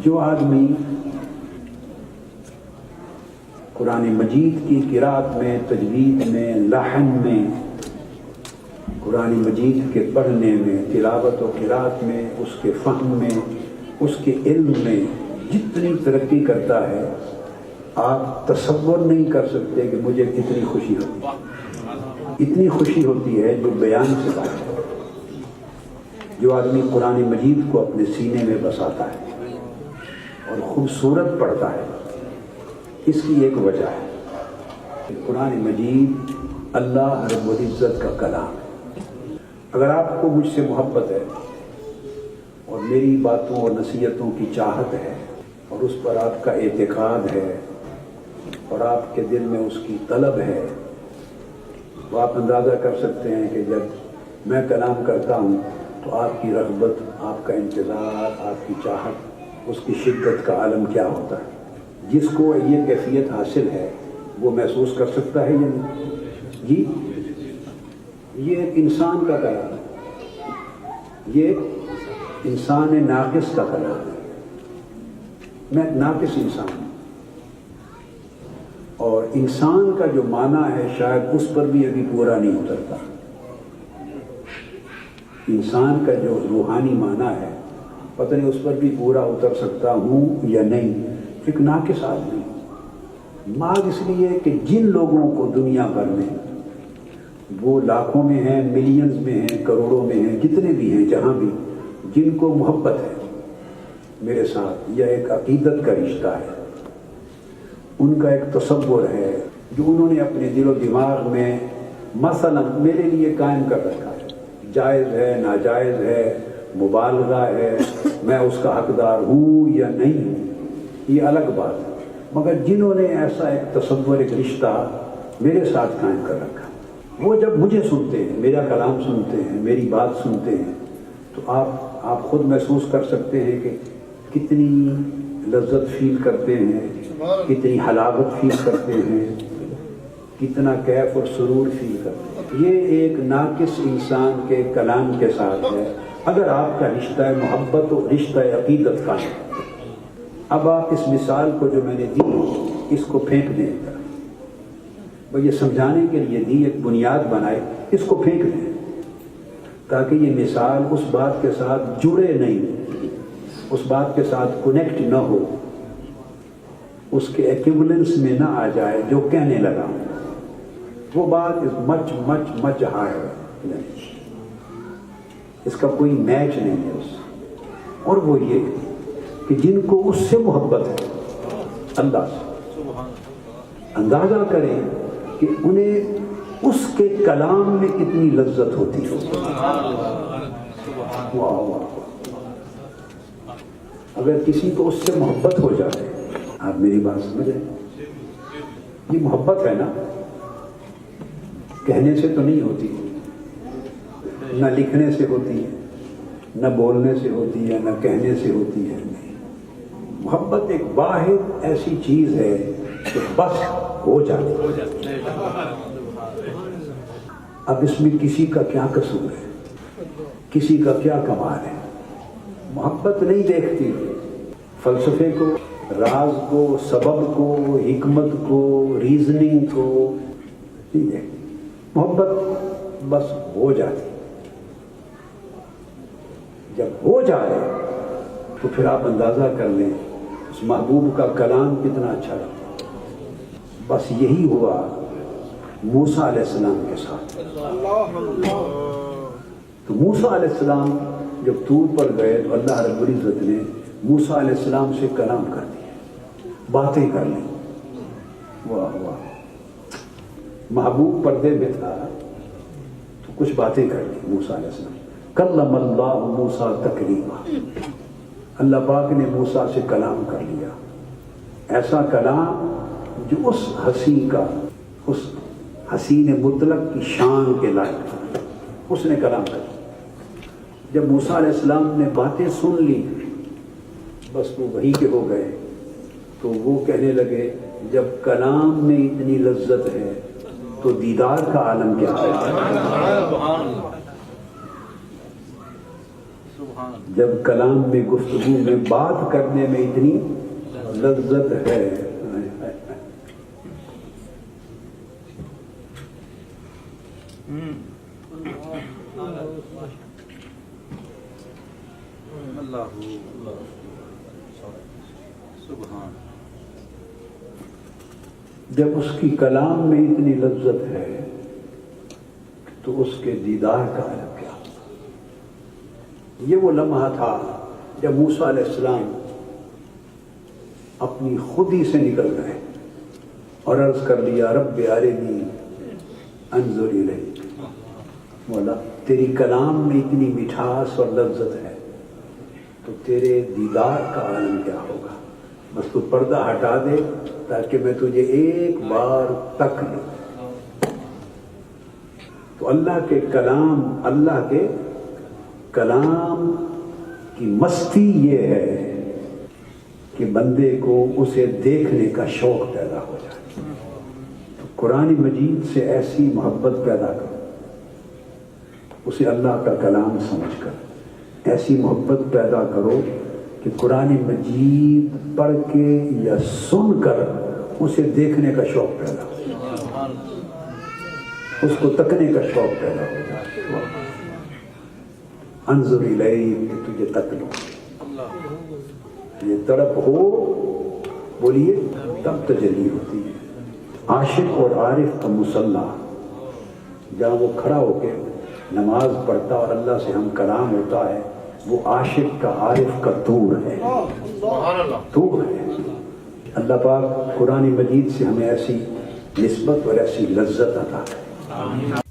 جو آدمی قرآن مجید کی قرأت میں، تجوید میں، لحن میں، قرآن مجید کے پڑھنے میں، تلاوت و قرأت میں، اس کے فہم میں، اس کے علم میں جتنی ترقی کرتا ہے، آپ تصور نہیں کر سکتے کہ مجھے کتنی خوشی ہوتی ہے۔ اتنی خوشی ہوتی ہے جو بیان سے بات ہے۔ جو آدمی قرآن مجید کو اپنے سینے میں بساتا ہے اور خوبصورت پڑھتا ہے، اس کی ایک وجہ ہے کہ قرآن مجید اللہ رب العزت کا کلام ہے۔ اگر آپ کو مجھ سے محبت ہے اور میری باتوں اور نصیحتوں کی چاہت ہے اور اس پر آپ کا اعتقاد ہے اور آپ کے دل میں اس کی طلب ہے، تو آپ اندازہ کر سکتے ہیں کہ جب میں کلام کرتا ہوں تو آپ کی رغبت، آپ کا انتظار، آپ کی چاہت، اس کی شدت کا عالم کیا ہوتا ہے۔ جس کو یہ کیفیت حاصل ہے وہ محسوس کر سکتا ہے یا نہیں؟ جی، یہ ایک انسان کا کلام ہے، یہ ایک انسان ناقص کا کلام ہے۔ میں ایک ناقص انسان ہوں، اور انسان کا جو معنی ہے شاید اس پر بھی ابھی پورا نہیں اترتا۔ انسان کا جو روحانی معنی ہے پتہ نہیں اس پر بھی پورا اتر سکتا ہوں یا نہیں۔ ایک ناقص آدمی، ماض اس لیے کہ جن لوگوں کو دنیا بھر میں، وہ لاکھوں میں ہیں، ملینز میں ہیں، کروڑوں میں ہیں، جتنے بھی ہیں جہاں بھی، جن کو محبت ہے میرے ساتھ، یا ایک عقیدت کا رشتہ ہے، ان کا ایک تصور ہے جو انہوں نے اپنے دل و دماغ میں مثلا میرے لیے قائم کر رکھا ہے۔ جائز ہے، ناجائز ہے، مبالغہ ہے، میں اس کا حقدار ہوں یا نہیں ہوں، یہ الگ بات ہے، مگر جنہوں نے ایسا ایک تصور، ایک رشتہ میرے ساتھ قائم کر رکھا، وہ جب مجھے سنتے ہیں، میرا کلام سنتے ہیں، میری بات سنتے ہیں، تو آپ خود محسوس کر سکتے ہیں کہ کتنی لذت فیل کرتے ہیں، کتنی حلاوت فیل کرتے ہیں، کتنا کیف اور سرور فیل کرتے ہیں۔ یہ ایک ناقص انسان کے کلام کے ساتھ ہے اگر آپ کا رشتہ محبت اور رشتہ عقیدت کا ہے۔ اب آپ اس مثال کو جو میں نے دی، اس کو پھینک دیں، وہ یہ سمجھانے کے لیے دی، ایک بنیاد بنائے، اس کو پھینک دیں تاکہ یہ مثال اس بات کے ساتھ جڑے نہیں، اس بات کے ساتھ کنیکٹ نہ ہو، اس کے ایکویولنس میں نہ آ جائے جو کہنے لگا۔ وہ بات از مچ مچ مچ ہائر، اس کا کوئی میچ نہیں ہے اس سے۔ اور وہ یہ کہ جن کو اس سے محبت ہے، اللہ سے، اندازہ کریں کہ انہیں اس کے کلام میں کتنی لذت ہوتی ہے۔ واہ واہ! اگر کسی کو اس سے محبت ہو جائے، آپ میری بات سمجھیں، یہ محبت ہے نا، کہنے سے تو نہیں ہوتی، نہ لکھنے سے ہوتی ہے، نہ بولنے سے ہوتی ہے، نہ کہنے سے ہوتی ہے۔ محبت ایک واحد ایسی چیز ہے کہ بس ہو جاتی ہے۔ اب اس میں کسی کا کیا قصور ہے، کسی کا کیا کمال ہے؟ محبت نہیں دیکھتی فلسفے کو، راز کو، سبب کو، حکمت کو، ریزننگ کو نہیں دیکھتی۔ محبت بس ہو جاتی۔ جب ہو جائے تو پھر آپ اندازہ کر لیں اس محبوب کا کلام کتنا اچھا لگتا۔ بس یہی ہوا موسیٰ علیہ السلام کے ساتھ۔ تو موسیٰ علیہ السلام جب طور پر گئے تو اللہ رب العزت نے موسیٰ علیہ السلام سے کلام کر دیا، باتیں کر لیں۔ واہ واہ! محبوب پردے میں تھا تو کچھ باتیں کر لی موسیٰ علیہ السلام۔ کلم اللہ موسیٰ تکلیما، اللہ پاک نے موسیٰ سے کلام کر لیا، ایسا کلام جو اس ہستی کا، اس حسین مطلق کی شان کے لائق تھا، اس نے کلام کر لیا۔ جب موسیٰ علیہ السلام نے باتیں سن لی، بس وہ وہی کے ہو گئے، تو وہ کہنے لگے جب کلام میں اتنی لذت ہے تو دیدار کا عالم کیا ہے؟ جب کلام میں گفتگو میں بات کرنے میں اتنی لذت ہے. جب اس کی کلام میں اتنی لذت ہے تو اس کے دیدار کا عالم کیا. یہ وہ لمحہ تھا جب موسیٰ علیہ السلام اپنی خودی سے نکل گئے اور عرض کر لیا رب ارنی انظر الیک. مولا تیری کلام میں اتنی مٹھاس اور لذت ہے تو تیرے دیدار کا عالم کیا ہوگا. بس تو پردہ ہٹا دے تاکہ میں تجھے ایک بار تک لوں. تو اللہ کے کلام کی مستی یہ ہے کہ بندے کو اسے دیکھنے کا شوق پیدا ہو جائے. تو قرآن مجید سے ایسی محبت پیدا کرو, اسے اللہ کا کلام سمجھ کر ایسی محبت پیدا کرو کہ قرآن مجید پڑھ کے یا سن کر اسے دیکھنے کا شوق پیدا ہو, اس کو تکنے کا شوق پیدا ہو جائے. انظر الیک کہ تجھے تک لوں. یہ تڑپ ہو بولیے تب تجلی ہوتی ہے. عاشق اور عارف کا مصلح جہاں وہ کھڑا ہو کے نماز پڑھتا اور اللہ سے ہم کلام ہوتا ہے, وہ عاشق کا عارف کا طور ہے. طور ہے. اللہ پاک قرآن مجید سے ہمیں ایسی نسبت اور ایسی لذت عطا کرے.